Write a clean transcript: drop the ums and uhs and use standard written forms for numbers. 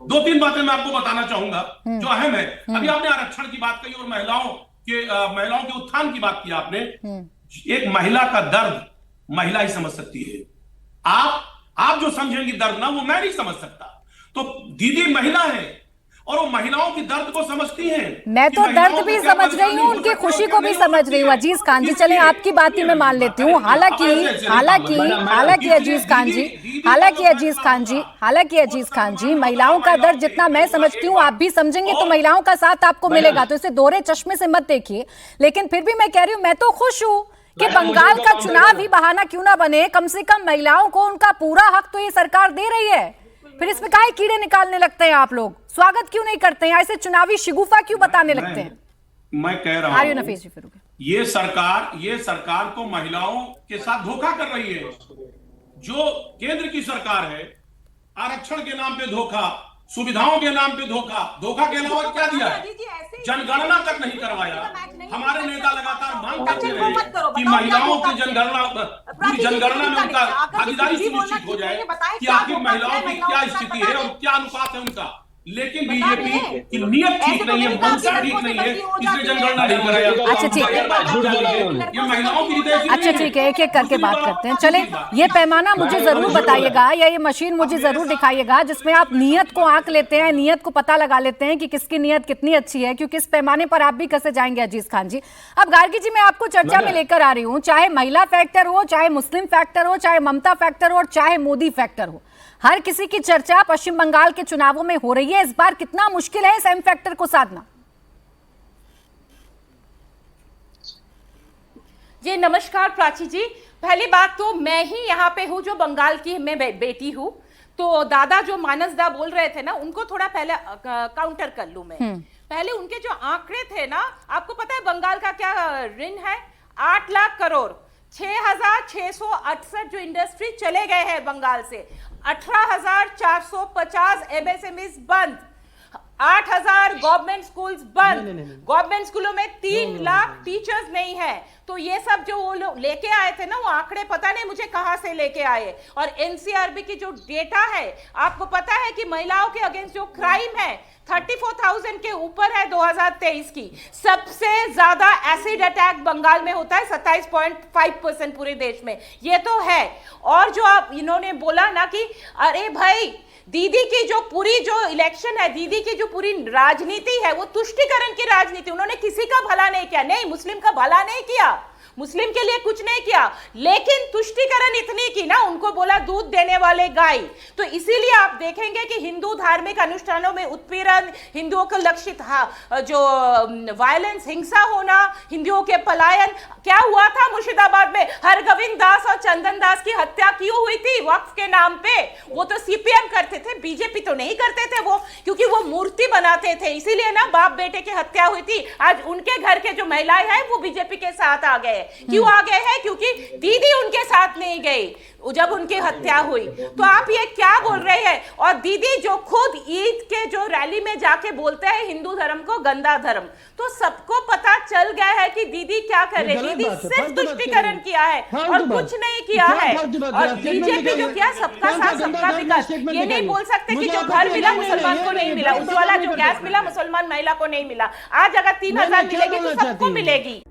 दो तीन बातें मैं आपको बताना चाहूंगा जो अहम है। अभी आपने आरक्षण की बात कही और महिलाओं के उत्थान की बात की आपने। एक महिला का दर्द महिला ही समझ सकती है। आप जो समझेंगी दर्द ना, वो मैं नहीं समझ सकता। तो दीदी महिला है और वो महिलाओं की दर्द को समझती हैं। मैं तो दर्द भी समझ रही हूँ, उनकी खुशी को भी समझ रही हूँ अजीज खान जी। चलें, आपकी बात ही मैं मान लेती हूँ। हालांकि अजीज खान जी महिलाओं का दर्द जितना मैं समझती हूँ आप भी समझेंगे तो महिलाओं का साथ आपको मिलेगा, तो इसे दोहरे चश्मे से मत देखिए। लेकिन फिर भी मैं कह रही हूँ, मैं तो खुश हूँ कि बंगाल का चुनाव ही बहाना क्यों ना बने, कम से कम महिलाओं को उनका पूरा हक तो ये सरकार दे रही है। फिर इसमें काहे कीड़े निकालने लगते हैं आप लोग? स्वागत क्यों नहीं करते हैं? ऐसे चुनावी शिगुफा क्यों बताने लगते हैं? मैं कह रहा हूं ये सरकार तो महिलाओं के साथ धोखा कर रही है। जो केंद्र की सरकार है, आरक्षण के नाम पे धोखा, सुविधाओं के नाम पे धोखा के अलावा क्या दिया है? जनगणना तक नहीं करवाया। हमारे नेता लगातार मांग करते रहे कि महिलाओं की जनगणना में उनका भागीदारी सुनिश्चित हो जाए कि आखिर महिलाओं की क्या स्थिति है और क्या अनुपात है उनका। लेकिन बीजेपी की नीयत ठीक नहीं है, मंशा ठीक नहीं है, इसलिए जनगणना नहीं कराया। अच्छा ठीक है, ये महिलाओं की अच्छा ठीक है, एक एक करके बात करते हैं। चले, ये पैमाना मुझे जरूर बताइएगा या ये मशीन मुझे जरूर दिखाइएगा जिसमें आप नियत को आंक लेते हैं, नियत को पता लगा लेते हैं कि किसकी नियत कितनी अच्छी है, क्योंकि इस पैमाने पर आप भी कसे जाएंगे अजीज खान जी। अब गार्गी जी, मैं आपको चर्चा में लेकर आ रही हूँ, चाहे महिला फैक्टर हो, चाहे मुस्लिम फैक्टर हो, चाहे ममता फैक्टर हो और चाहे मोदी फैक्टर हो, हर किसी की चर्चा पश्चिम बंगाल के चुनावों में हो रही है। इस बार कितना मुश्किल है इस एम फैक्टर को साधना? जी नमस्कार प्राची जी। पहली बात तो मैं ही यहाँ पे हूँ जो बंगाल की मैं बेटी हूँ, तो दादा जो मानस दा बोल रहे थे ना, उनको थोड़ा पहले काउंटर कर लूं मैं। पहले उनके जो आंकड़े थे ना, आपको पता है बंगाल का क्या ऋण है? 8 लाख करोड़, 6,668 जो इंडस्ट्री चले गए हैं बंगाल से, 18,450 एमएसएमईज बंद, 8,000 गवर्नमेंट स्कूल्स बंद, गवर्नमेंट स्कूलों में 3 लाख टीचर्स नहीं है। तो ये सब जो वो लोग लेके आए थे ना, वो आंकड़े पता नहीं मुझे कहां से लेके आए। और एनसीआरबी की जो डेटा है, आपको पता है कि महिलाओं के अगेंस्ट जो क्राइम है 34,000 के ऊपर है 2023 की। सबसे ज्यादा एसिड अटैक बंगाल में होता है, 27.5% पूरे देश में, ये तो है। और जो आप इन्होंने बोला ना कि अरे भाई दीदी की जो पूरी जो इलेक्शन है, दीदी की जो पूरी राजनीति है वो तुष्टीकरण की राजनीति, उन्होंने किसी का भला नहीं किया, नहीं मुस्लिम का भला नहीं किया, मुस्लिम के लिए कुछ नहीं किया, लेकिन तुष्टीकरण इतनी की ना, उनको बोला दूध देने वाले गाय। तो इसीलिए आप देखेंगे कि हिंदू धार्मिक अनुष्ठानों में उत्पीड़न, हिंदुओं को लक्षित जो वायलेंस, हिंसा होना, हिंदुओं के पलायन, क्या हुआ था मुर्शिदाबाद में? हरगोविंद दास और चंदन दास की हत्या क्यों हुई थी? वक्फ के नाम पे। वो तो सीपीएम करते थे, बीजेपी तो नहीं करते थे वो, क्योंकि वो मूर्ति बनाते थे, इसीलिए ना बाप बेटे की हत्या हुई थी। आज उनके घर के जो महिलाएं हैं वो बीजेपी के साथ आ गए। क्यों आ गए हैं? क्योंकि दीदी उनके साथ नहीं गई जब उनकी हत्या हुई। तो आप ये क्या बोल रहे हैं? और दीदी जो खुद ईद के जो रैली में जाके बोलते हैं हिंदू धर्म को गंदा धर्म, तो सबको पता चल गया है कि दीदी क्या कर रहे हैं। दीदी सिर्फ तुष्टीकरण किया है और कुछ नहीं किया है। और बीजेपी जो किया, सबका साथ सबका विकास, ये नहीं बोल सकते कि जो घर मिला मुसलमान को नहीं मिला, उज्ज्वला जो गैस मिला मुसलमान महिला को नहीं मिला। आज अगर 3,000 मिलेगी तो सबको मिलेगी।